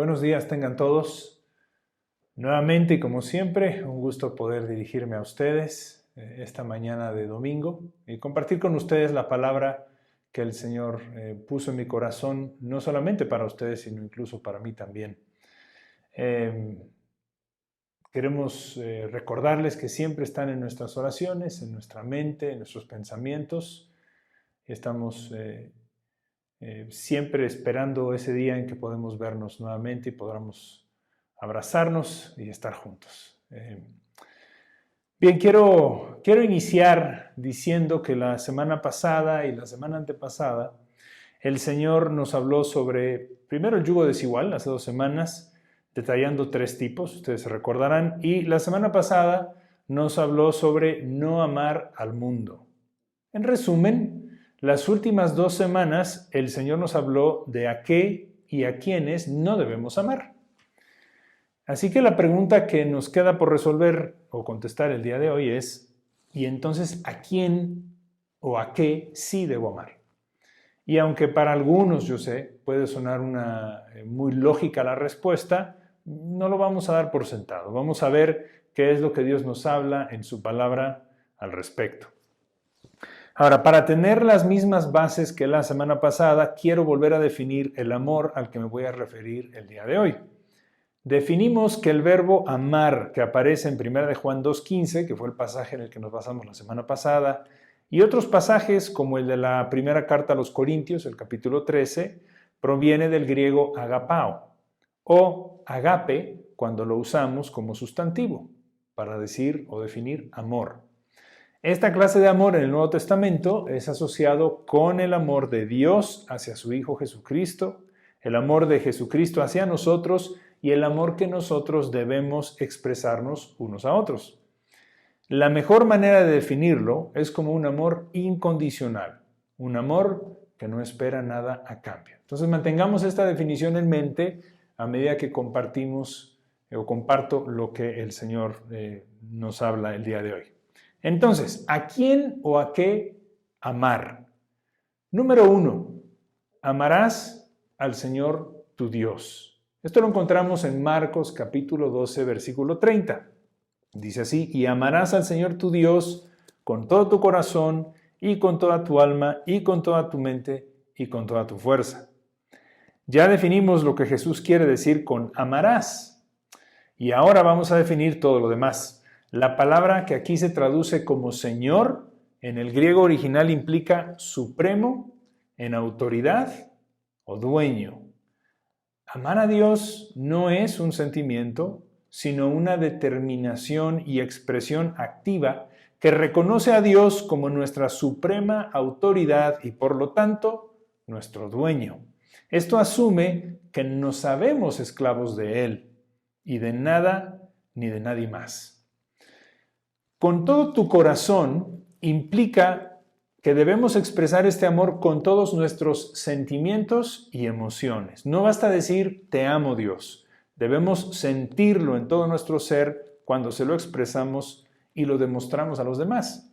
Buenos días tengan todos. Nuevamente y como siempre, un gusto poder dirigirme a ustedes esta mañana de domingo y compartir con ustedes la palabra que el Señor puso en mi corazón, no solamente para ustedes, sino incluso para mí también. Queremos recordarles que siempre están en nuestras oraciones, en nuestra mente, en nuestros pensamientos. Estamos siempre esperando ese día en que podemos vernos nuevamente y podamos abrazarnos y estar juntos. Bien, quiero iniciar diciendo que la semana pasada y la semana antepasada el Señor nos habló sobre, primero el yugo desigual, hace 2 semanas, detallando 3 tipos, ustedes se recordarán, y la semana pasada nos habló sobre no amar al mundo. En resumen, las últimas 2 semanas el Señor nos habló de a qué y a quiénes no debemos amar. Así que la pregunta que nos queda por resolver o contestar el día de hoy es, ¿y entonces a quién o a qué sí debo amar? Y aunque para algunos, yo sé, puede sonar muy lógica la respuesta, no lo vamos a dar por sentado. Vamos a ver qué es lo que Dios nos habla en su palabra al respecto. Ahora, para tener las mismas bases que la semana pasada, quiero volver a definir el amor al que me voy a referir el día de hoy. Definimos que el verbo amar, que aparece en 1 de Juan 2:15, que fue el pasaje en el que nos basamos la semana pasada, y otros pasajes como el de la primera carta a los Corintios, el capítulo 13, proviene del griego agapao, o agape cuando lo usamos como sustantivo, para decir o definir amor. Esta clase de amor en el Nuevo Testamento es asociado con el amor de Dios hacia su Hijo Jesucristo, el amor de Jesucristo hacia nosotros y el amor que nosotros debemos expresarnos unos a otros. La mejor manera de definirlo es como un amor incondicional, un amor que no espera nada a cambio. Entonces mantengamos esta definición en mente a medida que compartimos o comparto lo que el Señor nos habla el día de hoy. Entonces, ¿a quién o a qué amar? Número 1, amarás al Señor tu Dios. Esto lo encontramos en Marcos capítulo 12, versículo 30. Dice así, y amarás al Señor tu Dios con todo tu corazón y con toda tu alma y con toda tu mente y con toda tu fuerza. Ya definimos lo que Jesús quiere decir con amarás. Y ahora vamos a definir todo lo demás. La palabra que aquí se traduce como Señor, en el griego original implica supremo, en autoridad o dueño. Amar a Dios no es un sentimiento, sino una determinación y expresión activa que reconoce a Dios como nuestra suprema autoridad y por lo tanto nuestro dueño. Esto asume que no sabemos esclavos de Él y de nada ni de nadie más. Con todo tu corazón implica que debemos expresar este amor con todos nuestros sentimientos y emociones. No basta decir te amo Dios. Debemos sentirlo en todo nuestro ser cuando se lo expresamos y lo demostramos a los demás.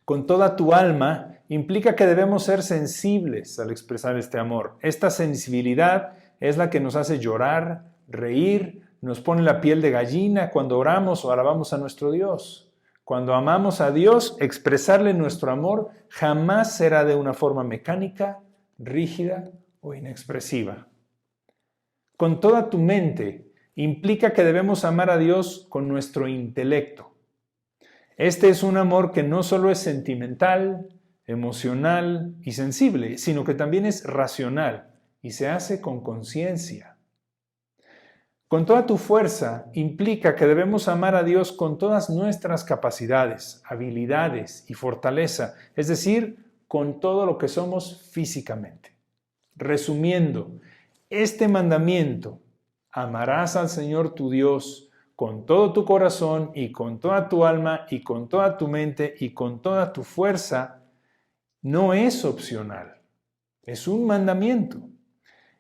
Con toda tu alma implica que debemos ser sensibles al expresar este amor. Esta sensibilidad es la que nos hace llorar, reír, nos pone la piel de gallina cuando oramos o alabamos a nuestro Dios. Cuando amamos a Dios, expresarle nuestro amor jamás será de una forma mecánica, rígida o inexpresiva. Con toda tu mente implica que debemos amar a Dios con nuestro intelecto. Este es un amor que no solo es sentimental, emocional y sensible, sino que también es racional y se hace con conciencia. Con toda tu fuerza implica que debemos amar a Dios con todas nuestras capacidades, habilidades y fortaleza, es decir, con todo lo que somos físicamente. Resumiendo, este mandamiento, amarás al Señor tu Dios con todo tu corazón y con toda tu alma y con toda tu mente y con toda tu fuerza, no es opcional, es un mandamiento.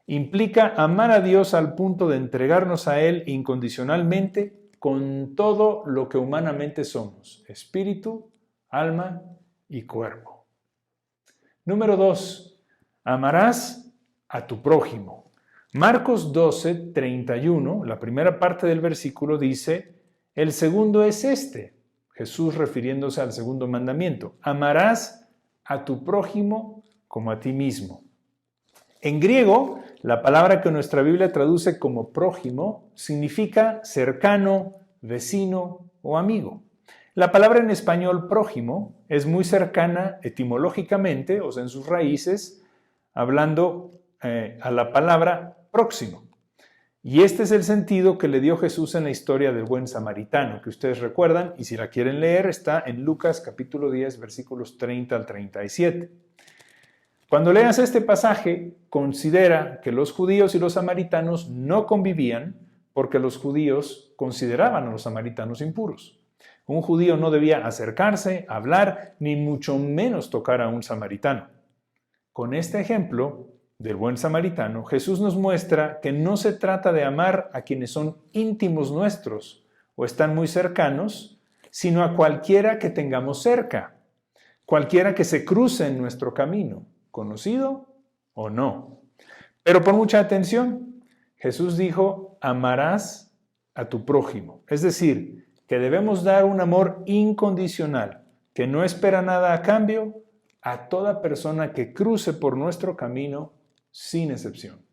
Implica amar a Dios al punto de entregarnos a Él incondicionalmente con todo lo que humanamente somos, espíritu, alma y cuerpo. Número 2, amarás a tu prójimo. Marcos 12:31, la primera parte del versículo dice, el segundo es este, Jesús refiriéndose al segundo mandamiento, amarás a tu prójimo como a ti mismo. En griego, la palabra que nuestra Biblia traduce como prójimo significa cercano, vecino o amigo. La palabra en español prójimo es muy cercana etimológicamente, o sea, en sus raíces, hablando a la palabra próximo. Y este es el sentido que le dio Jesús en la historia del buen samaritano, que ustedes recuerdan, y si la quieren leer, está en Lucas capítulo 10, versículos 30 al 37. Cuando leas este pasaje, considera que los judíos y los samaritanos no convivían porque los judíos consideraban a los samaritanos impuros. Un judío no debía acercarse, hablar, ni mucho menos tocar a un samaritano. Con este ejemplo del buen samaritano, Jesús nos muestra que no se trata de amar a quienes son íntimos nuestros o están muy cercanos, sino a cualquiera que tengamos cerca, cualquiera que se cruce en nuestro camino, conocido o no. Pero pon mucha atención, Jesús dijo, amarás a tu prójimo, es decir, que debemos dar un amor incondicional, que no espera nada a cambio, a toda persona que cruce por nuestro camino sin excepción.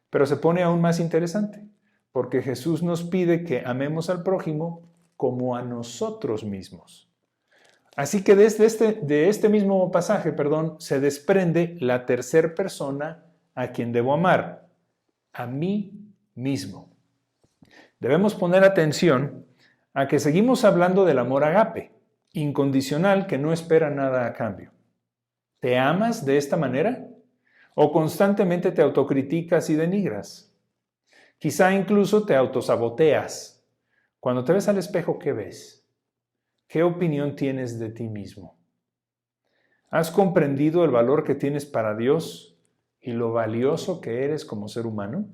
Pero se pone aún más interesante, porque Jesús nos pide que amemos al prójimo como a nosotros mismos. Así que de este mismo pasaje, se desprende la tercera persona a quien debo amar, a mí mismo. Debemos poner atención a que seguimos hablando del amor agape, incondicional que no espera nada a cambio. ¿Te amas de esta manera? ¿O constantemente te autocriticas y denigras? Quizá incluso te autosaboteas. Cuando te ves al espejo, ¿qué ves? ¿Qué opinión tienes de ti mismo? ¿Has comprendido el valor que tienes para Dios y lo valioso que eres como ser humano?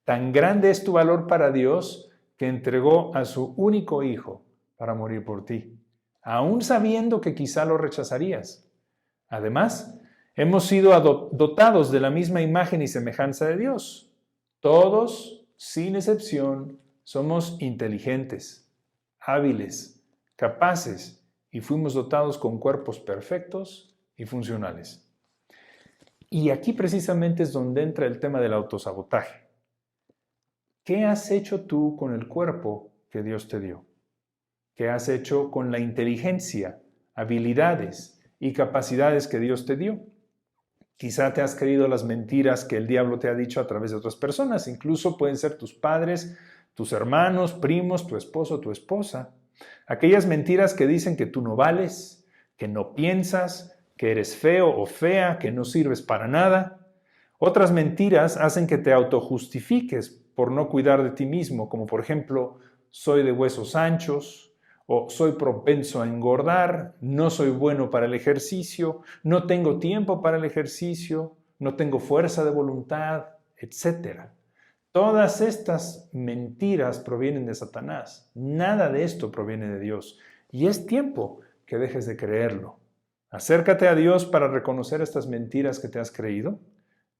Tan grande es tu valor para Dios que entregó a su único hijo para morir por ti, aún sabiendo que quizá lo rechazarías. Además, hemos sido dotados de la misma imagen y semejanza de Dios. Todos, sin excepción, somos inteligentes, hábiles, capaces y fuimos dotados con cuerpos perfectos y funcionales. Y aquí precisamente es donde entra el tema del autosabotaje. ¿Qué has hecho tú con el cuerpo que Dios te dio? ¿Qué has hecho con la inteligencia, habilidades y capacidades que Dios te dio? Quizá te has creído las mentiras que el diablo te ha dicho a través de otras personas, incluso pueden ser tus padres, tus hermanos, primos, tu esposo, tu esposa. Aquellas mentiras que dicen que tú no vales, que no piensas, que eres feo o fea, que no sirves para nada. Otras mentiras hacen que te autojustifiques por no cuidar de ti mismo, como por ejemplo, soy de huesos anchos, o soy propenso a engordar, no soy bueno para el ejercicio, no tengo tiempo para el ejercicio, no tengo fuerza de voluntad, etc. Todas estas mentiras provienen de Satanás. Nada de esto proviene de Dios. Y es tiempo que dejes de creerlo. Acércate a Dios para reconocer estas mentiras que te has creído.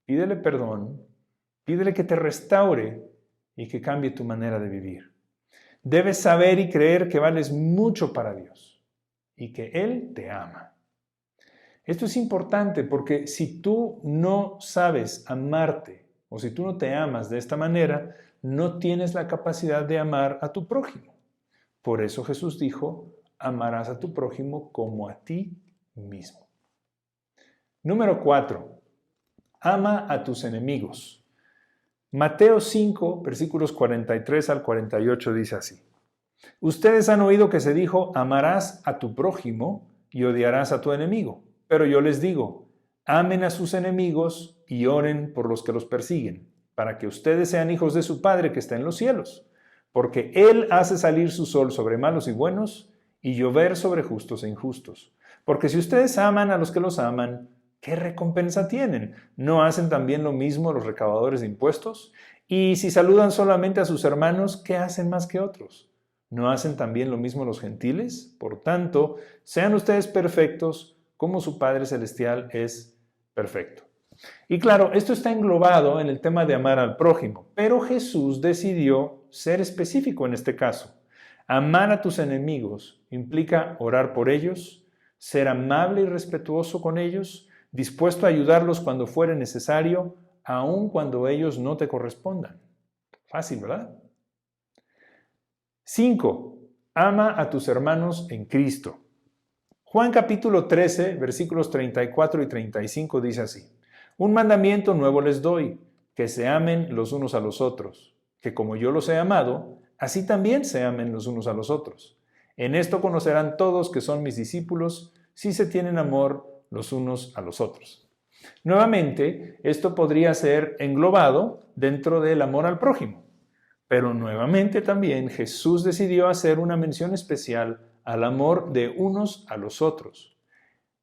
Pídele perdón, pídele que te restaure y que cambie tu manera de vivir. Debes saber y creer que vales mucho para Dios y que Él te ama. Esto es importante porque si tú no sabes amarte o si tú no te amas de esta manera, no tienes la capacidad de amar a tu prójimo. Por eso Jesús dijo, amarás a tu prójimo como a ti mismo. Número 4. Ama a tus enemigos. Mateo 5, versículos 43 al 48 dice así. Ustedes han oído que se dijo, amarás a tu prójimo y odiarás a tu enemigo. Pero yo les digo, amen a sus enemigos y oren por los que los persiguen, para que ustedes sean hijos de su Padre que está en los cielos. Porque Él hace salir su sol sobre malos y buenos y llover sobre justos e injustos. Porque si ustedes aman a los que los aman, ¿qué recompensa tienen? ¿No hacen también lo mismo los recaudadores de impuestos? Y si saludan solamente a sus hermanos, ¿qué hacen más que otros? ¿No hacen también lo mismo los gentiles? Por tanto, sean ustedes perfectos como su Padre Celestial es perfecto. Y claro, esto está englobado en el tema de amar al prójimo, pero Jesús decidió ser específico en este caso. Amar a tus enemigos implica orar por ellos, ser amable y respetuoso con ellos, dispuesto a ayudarlos cuando fuere necesario, aun cuando ellos no te correspondan. Fácil, ¿verdad? 5. Ama a tus hermanos en Cristo. Juan capítulo 13, versículos 34 y 35 dice así: Un mandamiento nuevo les doy, que se amen los unos a los otros, que como yo los he amado, así también se amen los unos a los otros. En esto conocerán todos que son mis discípulos, si se tienen amor los unos a los otros. Nuevamente, esto podría ser englobado dentro del amor al prójimo, pero nuevamente también Jesús decidió hacer una mención especial al amor de unos a los otros.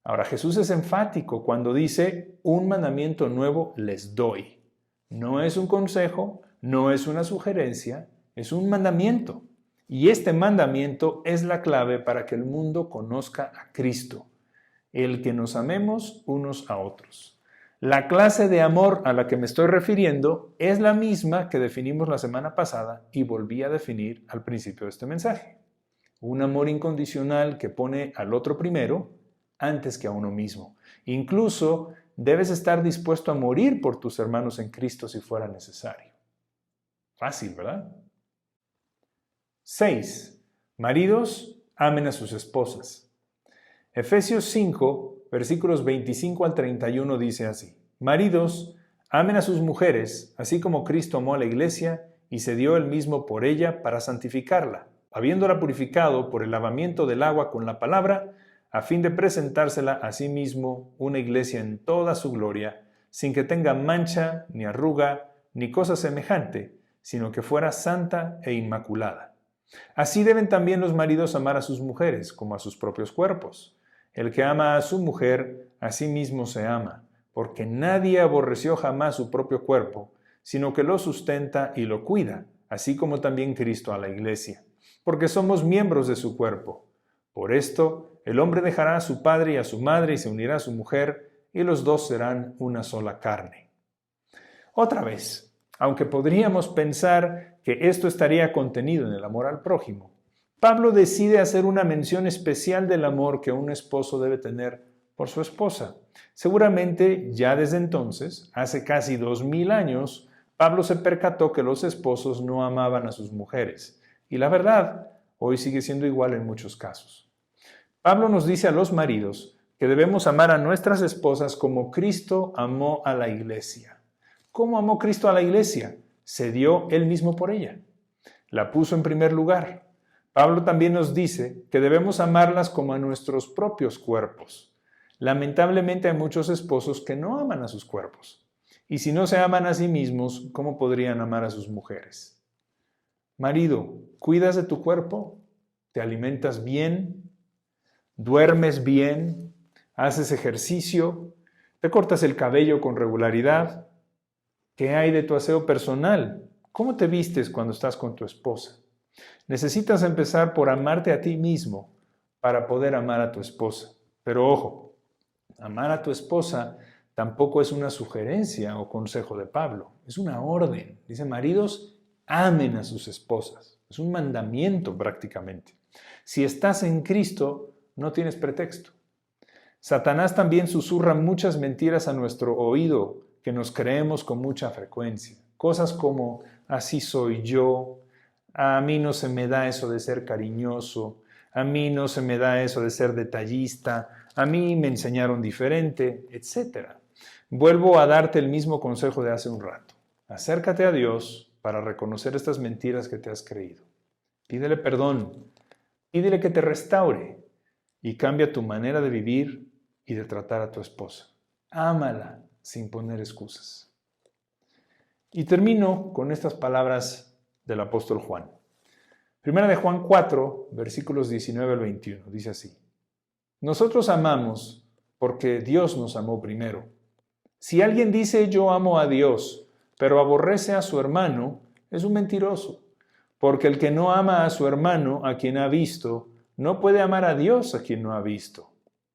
Ahora, Jesús es enfático cuando dice, un mandamiento nuevo les doy. No es un consejo, no es una sugerencia, es un mandamiento. Y este mandamiento es la clave para que el mundo conozca a Cristo, el que nos amemos unos a otros. La clase de amor a la que me estoy refiriendo es la misma que definimos la semana pasada y volví a definir al principio de este mensaje. Un amor incondicional que pone al otro primero antes que a uno mismo. Incluso debes estar dispuesto a morir por tus hermanos en Cristo si fuera necesario. Fácil, ¿verdad? 6. Maridos, amen a sus esposas. Efesios 5, versículos 25 al 31 dice así: Maridos, amen a sus mujeres, así como Cristo amó a la iglesia y se dio él mismo por ella para santificarla, habiéndola purificado por el lavamiento del agua con la palabra, a fin de presentársela a sí mismo una iglesia en toda su gloria, sin que tenga mancha, ni arruga, ni cosa semejante, sino que fuera santa e inmaculada. Así deben también los maridos amar a sus mujeres, como a sus propios cuerpos. El que ama a su mujer, a sí mismo se ama, porque nadie aborreció jamás su propio cuerpo, sino que lo sustenta y lo cuida, así como también Cristo a la iglesia, porque somos miembros de su cuerpo. Por esto, el hombre dejará a su padre y a su madre y se unirá a su mujer, y los dos serán una sola carne. Otra vez, aunque podríamos pensar que esto estaría contenido en el amor al prójimo, Pablo decide hacer una mención especial del amor que un esposo debe tener por su esposa. Seguramente ya desde entonces, hace casi 2000 años, Pablo se percató que los esposos no amaban a sus mujeres. Y la verdad, hoy sigue siendo igual en muchos casos. Pablo nos dice a los maridos que debemos amar a nuestras esposas como Cristo amó a la iglesia. ¿Cómo amó Cristo a la iglesia? Se dio él mismo por ella. La puso en primer lugar. Pablo también nos dice que debemos amarlas como a nuestros propios cuerpos. Lamentablemente hay muchos esposos que no aman a sus cuerpos. Y si no se aman a sí mismos, ¿cómo podrían amar a sus mujeres? Marido, ¿cuidas de tu cuerpo? ¿Te alimentas bien? ¿Duermes bien? ¿Haces ejercicio? ¿Te cortas el cabello con regularidad? ¿Qué hay de tu aseo personal? ¿Cómo te vistes cuando estás con tu esposa? Necesitas empezar por amarte a ti mismo para poder amar a tu esposa. Pero ojo, amar a tu esposa tampoco es una sugerencia o consejo de Pablo, es una orden. Dice, maridos, amen a sus esposas. Es un mandamiento prácticamente. Si estás en Cristo, no tienes pretexto. Satanás también susurra muchas mentiras a nuestro oído que nos creemos con mucha frecuencia. Cosas como, así soy yo, a mí no se me da eso de ser cariñoso, a mí no se me da eso de ser detallista, a mí me enseñaron diferente, etc. Vuelvo a darte el mismo consejo de hace un rato. Acércate a Dios para reconocer estas mentiras que te has creído. Pídele perdón, pídele que te restaure y cambia tu manera de vivir y de tratar a tu esposa. Ámala sin poner excusas. Y termino con estas palabras del apóstol Juan. Primera de Juan 4, versículos 19 al 21, dice así: Nosotros amamos porque Dios nos amó primero. Si alguien dice yo amo a Dios, pero aborrece a su hermano, es un mentiroso, porque el que no ama a su hermano, a quien ha visto, no puede amar a Dios a quien no ha visto.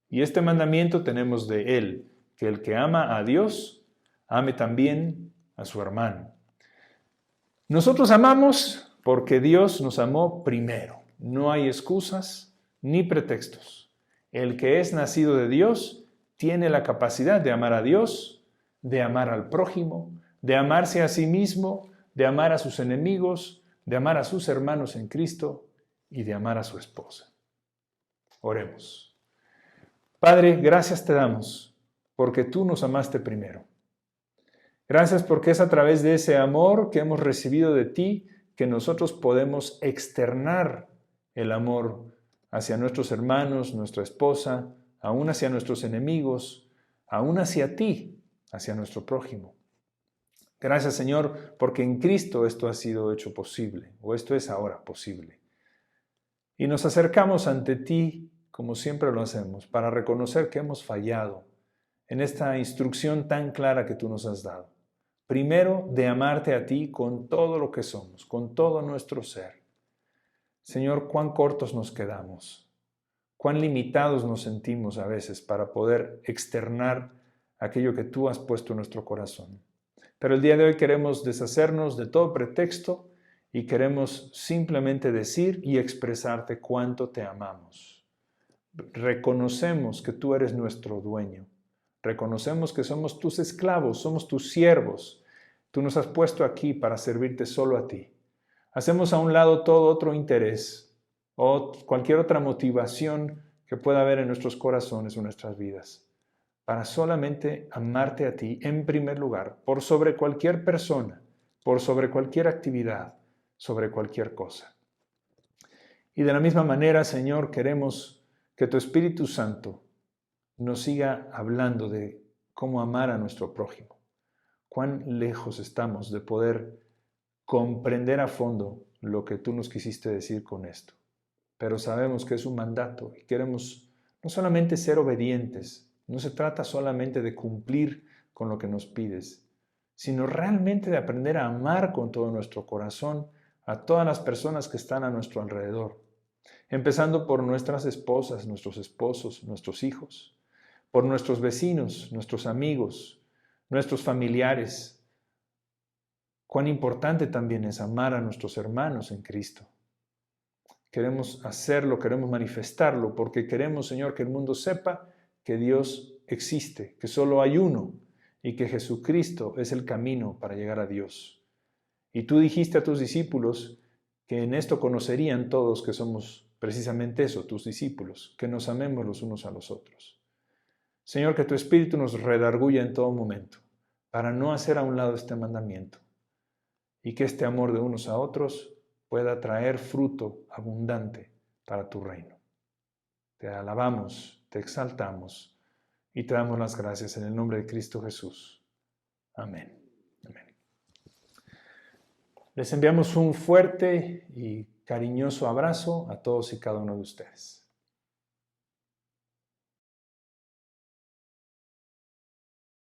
Y este mandamiento tenemos de él, que el que ama a Dios, ame también a su hermano. Nosotros amamos porque Dios nos amó primero. No hay excusas ni pretextos. El que es nacido de Dios tiene la capacidad de amar a Dios, de amar al prójimo, de amarse a sí mismo, de amar a sus enemigos, de amar a sus hermanos en Cristo y de amar a su esposa. Oremos. Padre, gracias te damos porque tú nos amaste primero. Gracias porque es a través de ese amor que hemos recibido de ti que nosotros podemos externar el amor hacia nuestros hermanos, nuestra esposa, aún hacia nuestros enemigos, aún hacia ti, hacia nuestro prójimo. Gracias, Señor, porque en Cristo esto ha sido hecho posible, o esto es ahora posible. Y nos acercamos ante ti, como siempre lo hacemos, para reconocer que hemos fallado en esta instrucción tan clara que tú nos has dado. Primero, de amarte a ti con todo lo que somos, con todo nuestro ser. Señor, cuán cortos nos quedamos, cuán limitados nos sentimos a veces para poder externar aquello que tú has puesto en nuestro corazón. Pero el día de hoy queremos deshacernos de todo pretexto y queremos simplemente decir y expresarte cuánto te amamos. Reconocemos que tú eres nuestro dueño. Reconocemos que somos tus esclavos, somos tus siervos. Tú nos has puesto aquí para servirte solo a ti. Hacemos a un lado todo otro interés o cualquier otra motivación que pueda haber en nuestros corazones o en nuestras vidas, para solamente amarte a ti en primer lugar, por sobre cualquier persona, por sobre cualquier actividad, sobre cualquier cosa. Y de la misma manera, Señor, queremos que tu Espíritu Santo nos siga hablando de cómo amar a nuestro prójimo. Cuán lejos estamos de poder comprender a fondo lo que tú nos quisiste decir con esto. Pero sabemos que es un mandato y queremos no solamente ser obedientes, no se trata solamente de cumplir con lo que nos pides, sino realmente de aprender a amar con todo nuestro corazón a todas las personas que están a nuestro alrededor, empezando por nuestras esposas, nuestros esposos, nuestros hijos, por nuestros vecinos, nuestros amigos, nuestros familiares. Cuán importante también es amar a nuestros hermanos en Cristo. Queremos hacerlo, queremos manifestarlo, porque queremos, Señor, que el mundo sepa que Dios existe, que solo hay uno y que Jesucristo es el camino para llegar a Dios. Y tú dijiste a tus discípulos que en esto conocerían todos que somos precisamente eso, tus discípulos, que nos amemos los unos a los otros. Señor, que tu Espíritu nos redarguya en todo momento para no hacer a un lado este mandamiento y que este amor de unos a otros pueda traer fruto abundante para tu reino. Te alabamos, te exaltamos y te damos las gracias en el nombre de Cristo Jesús. Amén. Amén. Les enviamos un fuerte y cariñoso abrazo a todos y cada uno de ustedes.